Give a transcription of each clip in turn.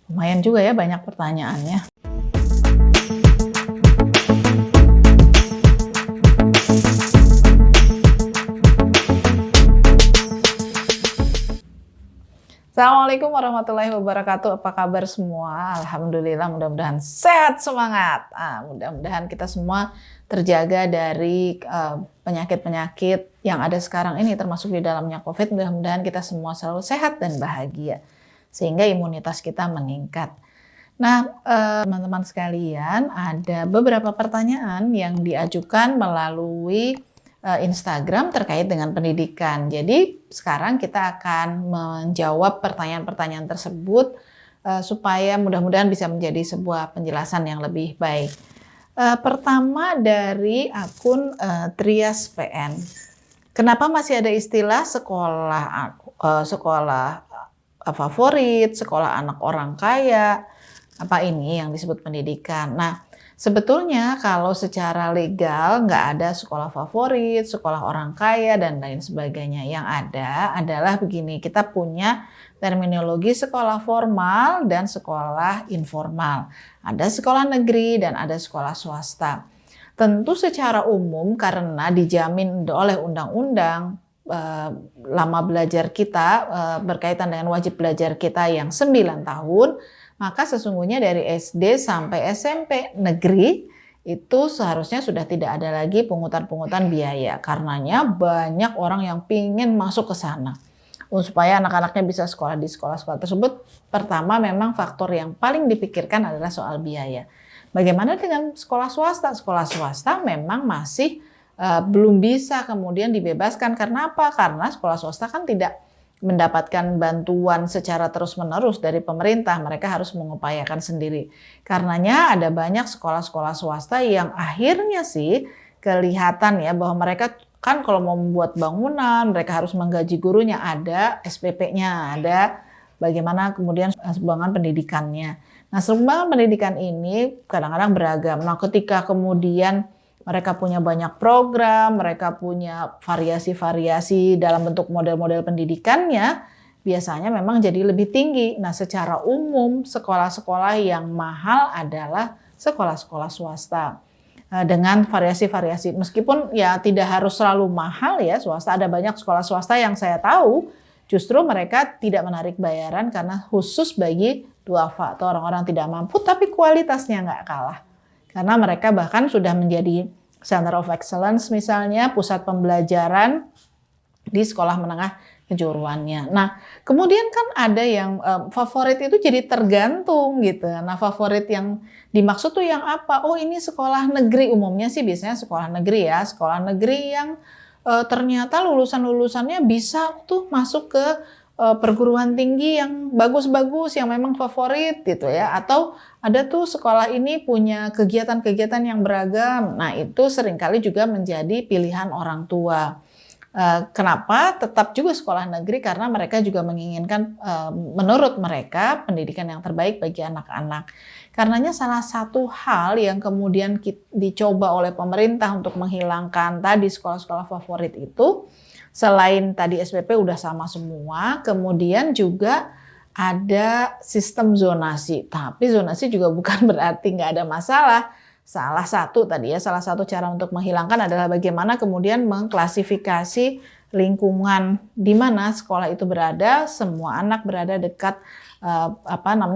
Lumayan juga ya banyak pertanyaannya. Assalamualaikum warahmatullahi wabarakatuh. Apa kabar semua? Alhamdulillah, mudah-mudahan sehat, semangat. Mudah-mudahan kita semua terjaga dari penyakit-penyakit yang ada sekarang ini, termasuk di dalamnya COVID. Mudah-mudahan kita semua selalu sehat dan bahagia, sehingga imunitas kita meningkat. Nah, teman-teman sekalian, ada beberapa pertanyaan yang diajukan melalui Instagram terkait dengan pendidikan. Jadi sekarang kita akan menjawab pertanyaan-pertanyaan tersebut supaya mudah-mudahan bisa menjadi sebuah penjelasan yang lebih baik. Pertama dari akun Trias PN. Kenapa masih ada istilah sekolah favorit, sekolah anak orang kaya? Apa ini yang disebut pendidikan? Nah, sebetulnya kalau secara legal nggak ada sekolah favorit, sekolah orang kaya, dan lain sebagainya. Yang ada adalah begini, kita punya terminologi sekolah formal dan sekolah informal. Ada sekolah negeri dan ada sekolah swasta. Tentu secara umum karena dijamin oleh undang-undang lama belajar kita berkaitan dengan wajib belajar kita yang 9 tahun, maka sesungguhnya dari SD sampai SMP negeri itu seharusnya sudah tidak ada lagi pungutan-pungutan biaya. Karenanya banyak orang yang ingin masuk ke sana. Supaya anak-anaknya bisa sekolah di sekolah-sekolah tersebut, pertama memang faktor yang paling dipikirkan adalah soal biaya. Bagaimana dengan sekolah swasta? Sekolah swasta memang masih belum bisa kemudian dibebaskan. Karena apa? Karena sekolah swasta kan tidak mendapatkan bantuan secara terus-menerus dari pemerintah, mereka harus mengupayakan sendiri. Karenanya ada banyak sekolah-sekolah swasta yang akhirnya sih kelihatan ya bahwa mereka kan kalau mau membuat bangunan, mereka harus menggaji gurunya, ada SPP-nya, ada bagaimana kemudian sumbangan pendidikannya. Nah, sumbangan pendidikan ini kadang-kadang beragam. Nah, ketika kemudian mereka punya banyak program, mereka punya variasi-variasi dalam bentuk model-model pendidikannya, biasanya memang jadi lebih tinggi. Nah, secara umum sekolah-sekolah yang mahal adalah sekolah-sekolah swasta. Dengan variasi-variasi, meskipun ya tidak harus selalu mahal ya swasta, ada banyak sekolah swasta yang saya tahu justru mereka tidak menarik bayaran karena khusus bagi duafa atau orang-orang tidak mampu, tapi kualitasnya nggak kalah. Karena mereka bahkan sudah menjadi Center of Excellence misalnya, pusat pembelajaran di sekolah menengah kejuruannya. Nah, kemudian kan ada yang favorit itu jadi tergantung gitu. Nah, favorit yang dimaksud tuh yang apa? Oh, ini sekolah negeri, umumnya sih biasanya sekolah negeri ya. Sekolah negeri yang ternyata lulusan-lulusannya bisa tuh masuk ke perguruan tinggi yang bagus-bagus, yang memang favorit gitu ya. Atau ada tuh sekolah ini punya kegiatan-kegiatan yang beragam. Nah, itu seringkali juga menjadi pilihan orang tua. Kenapa tetap juga sekolah negeri? Karena mereka juga menginginkan menurut mereka pendidikan yang terbaik bagi anak-anak. Karenanya salah satu hal yang kemudian dicoba oleh pemerintah untuk menghilangkan tadi sekolah-sekolah favorit itu, selain tadi SPP udah sama semua, kemudian juga ada sistem zonasi. Tapi zonasi juga bukan berarti nggak ada masalah. Salah satu cara untuk menghilangkan adalah bagaimana kemudian mengklasifikasi lingkungan di mana sekolah itu berada. Semua anak berada dekat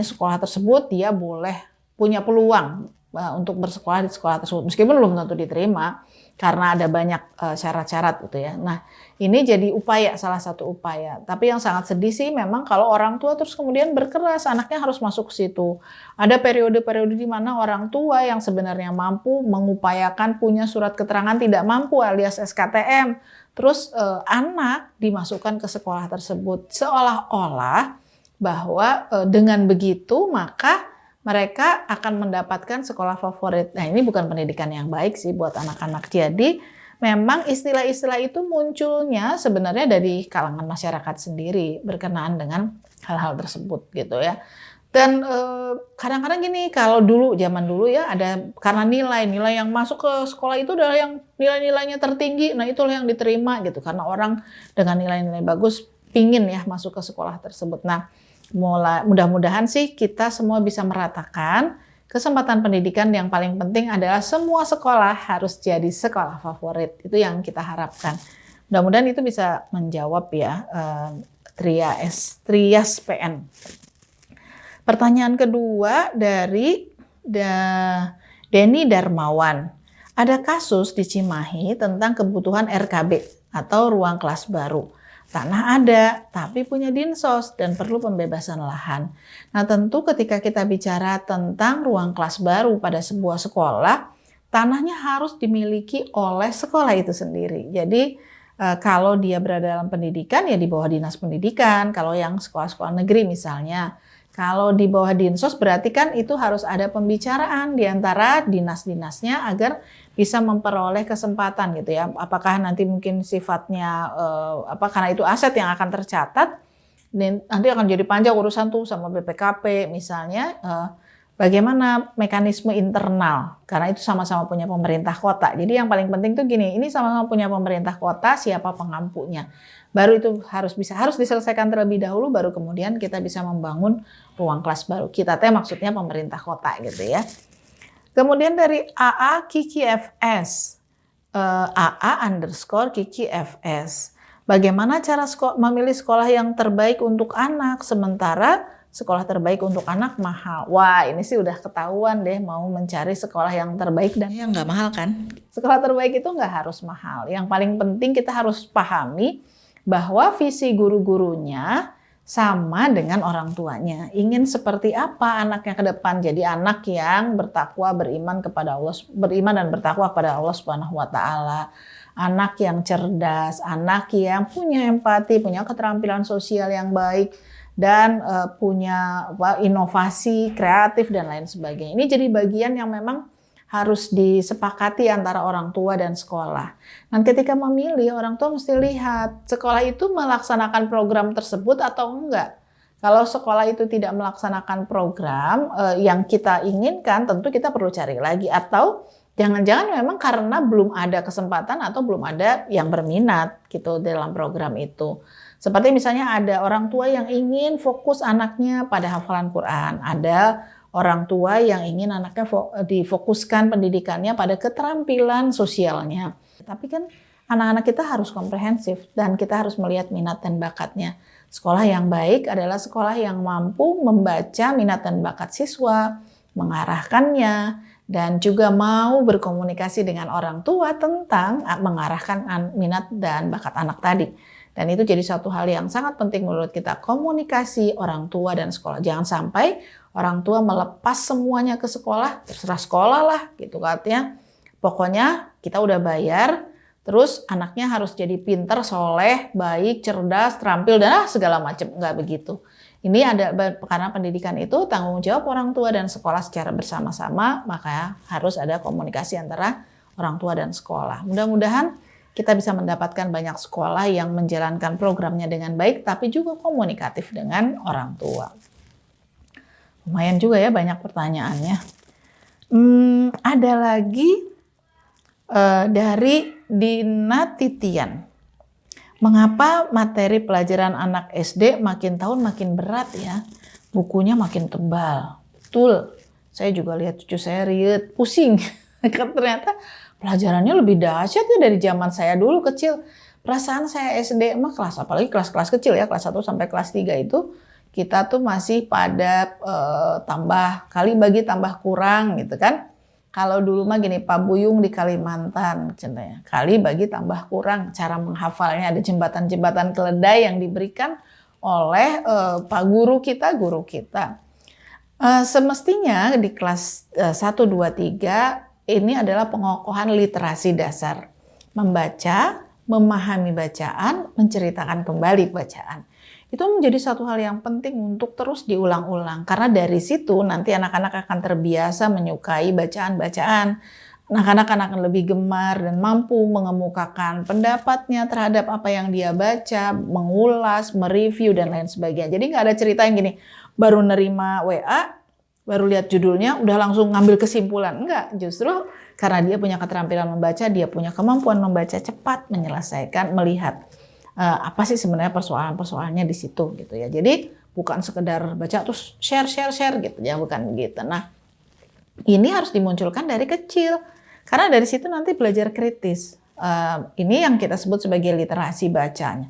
sekolah tersebut, dia boleh punya peluang untuk bersekolah di sekolah tersebut, meskipun belum tentu diterima karena ada banyak syarat-syarat gitu ya. Nah, ini jadi salah satu upaya. Tapi yang sangat sedih sih memang kalau orang tua terus kemudian berkeras anaknya harus masuk ke situ. Ada periode-periode di mana orang tua yang sebenarnya mampu mengupayakan punya surat keterangan tidak mampu alias SKTM, terus anak dimasukkan ke sekolah tersebut seolah-olah bahwa dengan begitu maka mereka akan mendapatkan sekolah favorit. Nah, ini bukan pendidikan yang baik sih buat anak-anak. Jadi memang istilah-istilah itu munculnya sebenarnya dari kalangan masyarakat sendiri berkenaan dengan hal-hal tersebut gitu ya. Dan kadang-kadang gini, kalau zaman dulu ya ada karena nilai yang masuk ke sekolah itu adalah yang nilai-nilainya tertinggi. Nah, itulah yang diterima gitu karena orang dengan nilai-nilai bagus pingin ya masuk ke sekolah tersebut. Nah, mudah-mudahan sih kita semua bisa meratakan kesempatan pendidikan. Yang paling penting adalah semua sekolah harus jadi sekolah favorit. Itu yang kita harapkan. Mudah-mudahan itu bisa menjawab ya Trias PN. Pertanyaan kedua dari Denny Darmawan. Ada kasus di Cimahi tentang kebutuhan RKB atau ruang kelas baru. Tanah ada, tapi punya dinsos dan perlu pembebasan lahan. Nah, tentu ketika kita bicara tentang ruang kelas baru pada sebuah sekolah, tanahnya harus dimiliki oleh sekolah itu sendiri. Jadi, kalau dia berada dalam pendidikan, ya di bawah dinas pendidikan. Kalau yang sekolah-sekolah negeri misalnya. Kalau di bawah dinsos berarti kan itu harus ada pembicaraan di antara dinas-dinasnya agar bisa memperoleh kesempatan gitu ya. Apakah nanti mungkin sifatnya karena itu aset yang akan tercatat, nanti akan jadi panjang urusan tuh sama BPKP misalnya. Bagaimana mekanisme internal, karena itu sama-sama punya pemerintah kota. Jadi yang paling penting tuh gini, ini sama-sama punya pemerintah kota, siapa pengampunya. Baru itu harus diselesaikan terlebih dahulu, baru kemudian kita bisa membangun ruang kelas baru. Kita maksudnya pemerintah kota gitu ya. Kemudian dari AA Kiki FS, AA_Kiki FS. Bagaimana cara memilih sekolah yang terbaik untuk anak, sementara sekolah terbaik untuk anak mahal. Wah, ini sih udah ketahuan deh mau mencari sekolah yang terbaik dan yang nggak mahal kan. Sekolah terbaik itu nggak harus mahal. Yang paling penting kita harus pahami bahwa visi guru-gurunya sama dengan orang tuanya. Ingin seperti apa anaknya ke depan? Jadi anak yang bertakwa, beriman dan bertakwa kepada Allah Subhanahu wa taala. Anak yang cerdas, anak yang punya empati, punya keterampilan sosial yang baik, dan punya inovasi, kreatif, dan lain sebagainya. Ini jadi bagian yang memang harus disepakati antara orang tua dan sekolah. Dan ketika memilih, orang tua mesti lihat sekolah itu melaksanakan program tersebut atau enggak. Kalau sekolah itu tidak melaksanakan program yang kita inginkan, tentu kita perlu cari lagi. Atau jangan-jangan memang karena belum ada kesempatan atau belum ada yang berminat gitu dalam program itu. Seperti misalnya ada orang tua yang ingin fokus anaknya pada hafalan Quran. Ada orang tua yang ingin anaknya difokuskan pendidikannya pada keterampilan sosialnya. Tapi kan anak-anak kita harus komprehensif dan kita harus melihat minat dan bakatnya. Sekolah yang baik adalah sekolah yang mampu membaca minat dan bakat siswa, mengarahkannya, dan juga mau berkomunikasi dengan orang tua tentang mengarahkan minat dan bakat anak tadi. Dan itu jadi suatu hal yang sangat penting menurut kita, komunikasi orang tua dan sekolah. Jangan sampai orang tua melepas semuanya ke sekolah, terserah sekolah lah gitu katanya. Pokoknya kita udah bayar, terus anaknya harus jadi pinter, soleh, baik, cerdas, terampil, dan segala macam. Enggak begitu. Ini ada karena pendidikan itu tanggung jawab orang tua dan sekolah secara bersama-sama, maka harus ada komunikasi antara orang tua dan sekolah. Mudah-mudahan kita bisa mendapatkan banyak sekolah yang menjalankan programnya dengan baik, tapi juga komunikatif dengan orang tua. Lumayan juga ya banyak pertanyaannya. Ada lagi dari Dina Titian. Mengapa materi pelajaran anak SD makin tahun makin berat ya? Bukunya makin tebal. Betul, saya juga lihat cucu saya riet, pusing. Ternyata pelajarannya lebih dahsyat ya dari zaman saya dulu kecil. Perasaan saya SD mah apalagi kelas-kelas kecil ya, kelas 1 sampai kelas 3 itu kita tuh masih pada tambah kali bagi tambah kurang gitu kan. Kalau dulu mah gini, Pak Buyung di Kalimantan contohnya, kali bagi tambah kurang, cara menghafalnya ada jembatan-jembatan keledai yang diberikan oleh Pak guru kita. Semestinya di kelas 1, 2, 3 ini adalah pengokohan literasi dasar. Membaca, memahami bacaan, menceritakan kembali bacaan. Itu menjadi satu hal yang penting untuk terus diulang-ulang. Karena dari situ nanti anak-anak akan terbiasa menyukai bacaan-bacaan. Anak-anak akan lebih gemar dan mampu mengemukakan pendapatnya terhadap apa yang dia baca, mengulas, mereview, dan lain sebagainya. Jadi nggak ada cerita yang gini, baru nerima WA, baru lihat judulnya, udah langsung ngambil kesimpulan. Enggak, justru karena dia punya keterampilan membaca, dia punya kemampuan membaca cepat, menyelesaikan, melihat apa sih sebenarnya persoalan-persoalannya di situ gitu ya. Jadi bukan sekedar baca terus share gitu ya, bukan begitu. Nah, ini harus dimunculkan dari kecil karena dari situ nanti belajar kritis. Ini yang kita sebut sebagai literasi bacanya.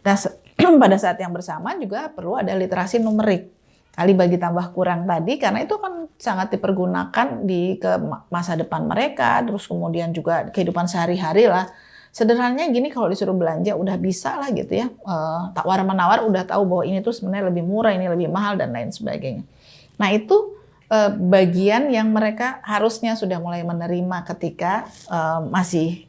Nah, pada saat yang bersamaan juga perlu ada literasi numerik. Kali bagi tambah kurang tadi, karena itu kan sangat dipergunakan di ke masa depan mereka, terus kemudian juga kehidupan sehari-hari lah. Sederhananya gini, kalau disuruh belanja udah bisa lah gitu ya, tawar-menawar udah tahu bahwa ini tuh sebenarnya lebih murah, ini lebih mahal dan lain sebagainya. Nah itu bagian yang mereka harusnya sudah mulai menerima ketika masih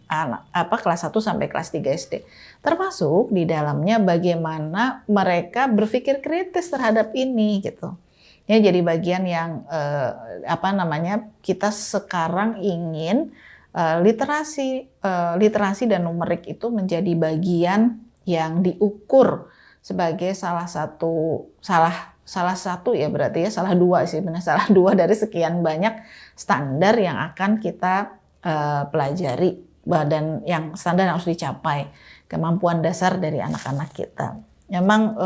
kelas 1 sampai kelas 3 SD. Termasuk di dalamnya bagaimana mereka berpikir kritis terhadap ini gitu. Ya, jadi bagian yang kita sekarang ingin literasi dan numerik itu menjadi bagian yang diukur sebagai salah satu ya berarti ya salah dua dari sekian banyak standar yang akan kita pelajari dan yang standar yang harus dicapai, kemampuan dasar dari anak-anak kita. Memang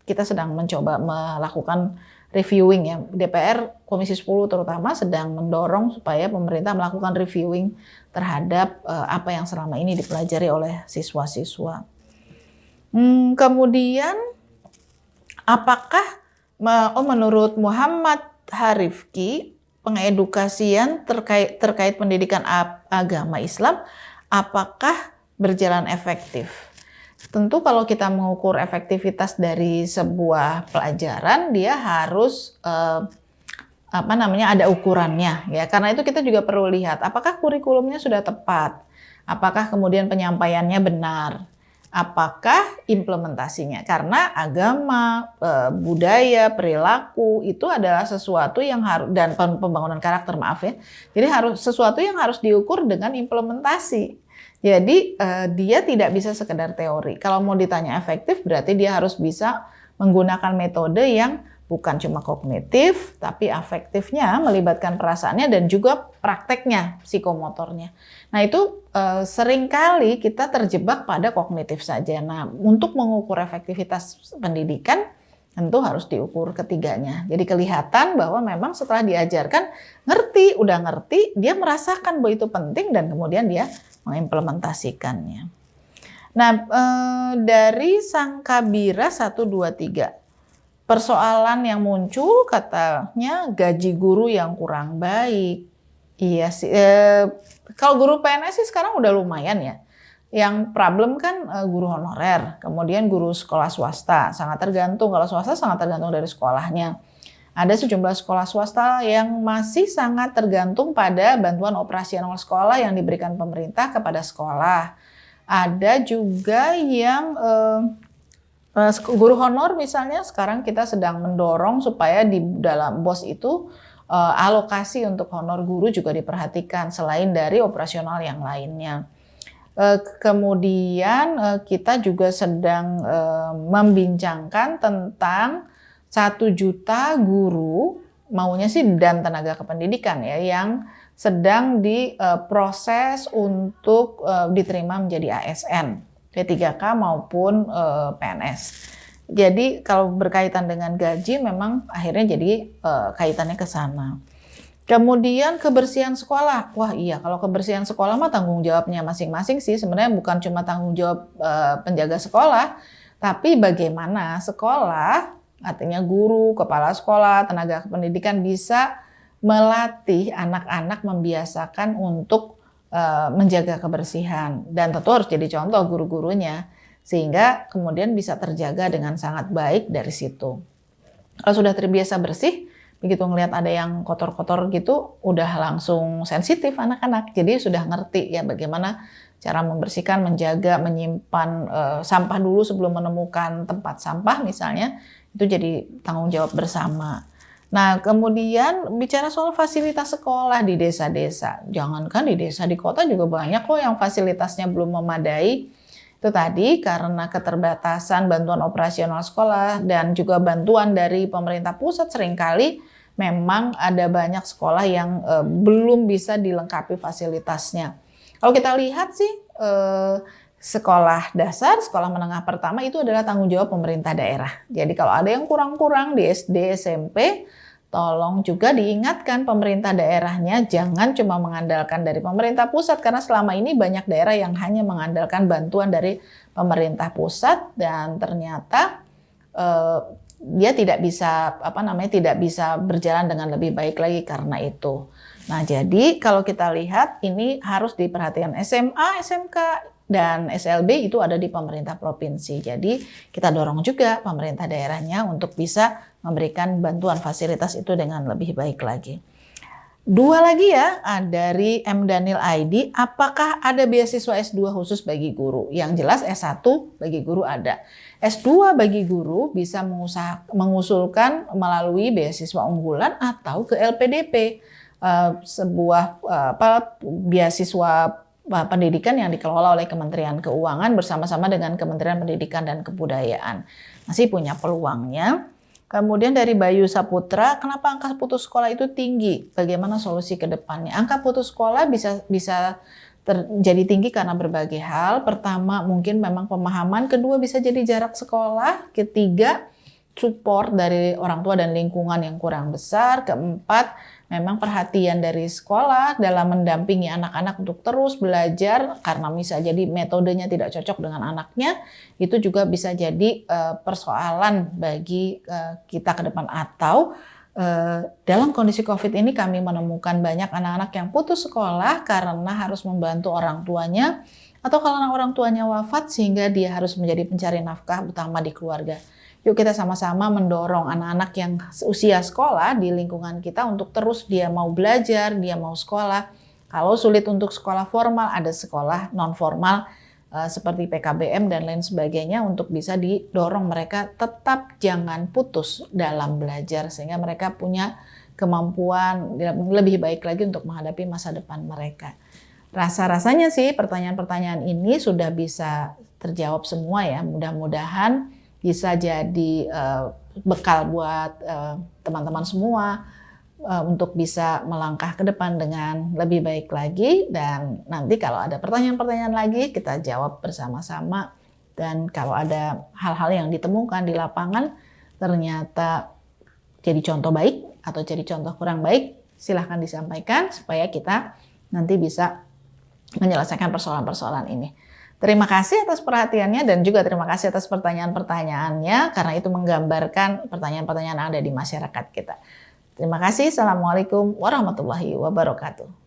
kita sedang mencoba melakukan reviewing ya, DPR Komisi 10 terutama sedang mendorong supaya pemerintah melakukan reviewing terhadap apa yang selama ini dipelajari oleh siswa-siswa. Kemudian apakah menurut Muhammad Harifki, pengedukasian terkait pendidikan agama Islam, apakah berjalan efektif? Tentu kalau kita mengukur efektivitas dari sebuah pelajaran, dia harus ada ukurannya ya. Karena itu kita juga perlu lihat apakah kurikulumnya sudah tepat, apakah kemudian penyampaiannya benar, apakah implementasinya. Karena agama, budaya, perilaku itu adalah sesuatu yang harus, dan pembangunan karakter jadi sesuatu yang harus diukur dengan implementasi. Jadi dia tidak bisa sekedar teori. Kalau mau ditanya efektif berarti dia harus bisa menggunakan metode yang bukan cuma kognitif, tapi afektifnya melibatkan perasaannya dan juga prakteknya, psikomotornya. Nah itu seringkali kita terjebak pada kognitif saja. Nah untuk mengukur efektivitas pendidikan tentu harus diukur ketiganya. Jadi kelihatan bahwa memang setelah diajarkan, udah ngerti, dia merasakan bahwa itu penting dan kemudian dia mengimplementasikannya. Nah, dari Sangkabira 1, 2, 3, persoalan yang muncul katanya gaji guru yang kurang baik. Iya sih, kalau guru PNS sih sekarang udah lumayan ya. Yang problem kan guru honorer, kemudian guru sekolah swasta, sangat tergantung, kalau swasta sangat tergantung dari sekolahnya. Ada sejumlah sekolah swasta yang masih sangat tergantung pada bantuan operasional sekolah yang diberikan pemerintah kepada sekolah. Ada juga yang guru honor misalnya, sekarang kita sedang mendorong supaya di dalam BOS itu alokasi untuk honor guru juga diperhatikan selain dari operasional yang lainnya. Kemudian kita juga sedang membincangkan tentang 1 juta guru, maunya sih dan tenaga kependidikan ya, yang sedang diproses untuk diterima menjadi ASN, P3K maupun PNS. Jadi kalau berkaitan dengan gaji memang akhirnya jadi kaitannya ke sana. Kemudian kebersihan sekolah. Wah iya, kalau kebersihan sekolah mah tanggung jawabnya masing-masing sih. Sebenarnya bukan cuma tanggung jawab penjaga sekolah, tapi bagaimana sekolah, artinya guru, kepala sekolah, tenaga kependidikan bisa melatih anak-anak membiasakan untuk menjaga kebersihan. Dan tentu harus jadi contoh guru-gurunya, sehingga kemudian bisa terjaga dengan sangat baik dari situ. Kalau sudah terbiasa bersih, begitu ngelihat ada yang kotor-kotor gitu, udah langsung sensitif anak-anak. Jadi sudah ngerti ya bagaimana cara membersihkan, menjaga, menyimpan sampah dulu sebelum menemukan tempat sampah misalnya. Itu jadi tanggung jawab bersama. Nah, kemudian bicara soal fasilitas sekolah di desa-desa. Jangankan di desa, di kota juga banyak kok yang fasilitasnya belum memadai. Itu tadi karena keterbatasan bantuan operasional sekolah dan juga bantuan dari pemerintah pusat, seringkali memang ada banyak sekolah yang belum bisa dilengkapi fasilitasnya. Kalau kita lihat sih sekolah dasar, sekolah menengah pertama itu adalah tanggung jawab pemerintah daerah. Jadi kalau ada yang kurang-kurang di SD, SMP, tolong juga diingatkan pemerintah daerahnya jangan cuma mengandalkan dari pemerintah pusat, karena selama ini banyak daerah yang hanya mengandalkan bantuan dari pemerintah pusat dan ternyata dia tidak bisa berjalan dengan lebih baik lagi karena itu. Nah, jadi kalau kita lihat ini harus diperhatikan SMA, SMK dan SLB itu ada di pemerintah provinsi. Jadi kita dorong juga pemerintah daerahnya untuk bisa memberikan bantuan fasilitas itu dengan lebih baik lagi. Dua lagi ya, dari M. Daniel ID, apakah ada beasiswa S2 khusus bagi guru? Yang jelas S1 bagi guru ada. S2 bagi guru bisa mengusulkan melalui beasiswa unggulan atau ke LPDP, sebuah beasiswa pendidikan yang dikelola oleh Kementerian Keuangan bersama-sama dengan Kementerian Pendidikan dan Kebudayaan. Masih punya peluangnya. Kemudian dari Bayu Saputra, kenapa angka putus sekolah itu tinggi? Bagaimana solusi ke depannya? Angka putus sekolah bisa terjadi tinggi karena berbagai hal. Pertama, mungkin memang pemahaman. Kedua, bisa jadi jarak sekolah. Ketiga, support dari orang tua dan lingkungan yang kurang besar. Keempat, memang perhatian dari sekolah dalam mendampingi anak-anak untuk terus belajar karena bisa jadi metodenya tidak cocok dengan anaknya. Itu juga bisa jadi persoalan bagi kita ke depan. Atau dalam kondisi COVID ini kami menemukan banyak anak-anak yang putus sekolah karena harus membantu orang tuanya atau karena orang tuanya wafat sehingga dia harus menjadi pencari nafkah utama di keluarga. Yuk kita sama-sama mendorong anak-anak yang usia sekolah di lingkungan kita untuk terus dia mau belajar, dia mau sekolah. Kalau sulit untuk sekolah formal, ada sekolah non-formal seperti PKBM dan lain sebagainya untuk bisa didorong mereka tetap jangan putus dalam belajar sehingga mereka punya kemampuan lebih baik lagi untuk menghadapi masa depan mereka. Rasa-rasanya sih pertanyaan-pertanyaan ini sudah bisa terjawab semua ya, mudah-mudahan bisa jadi bekal buat teman-teman semua untuk bisa melangkah ke depan dengan lebih baik lagi. Dan nanti kalau ada pertanyaan-pertanyaan lagi kita jawab bersama-sama. Dan kalau ada hal-hal yang ditemukan di lapangan ternyata jadi contoh baik atau jadi contoh kurang baik, silahkan disampaikan supaya kita nanti bisa menyelesaikan persoalan-persoalan ini. Terima kasih atas perhatiannya dan juga terima kasih atas pertanyaan-pertanyaannya karena itu menggambarkan pertanyaan-pertanyaan yang ada di masyarakat kita. Terima kasih. Assalamualaikum warahmatullahi wabarakatuh.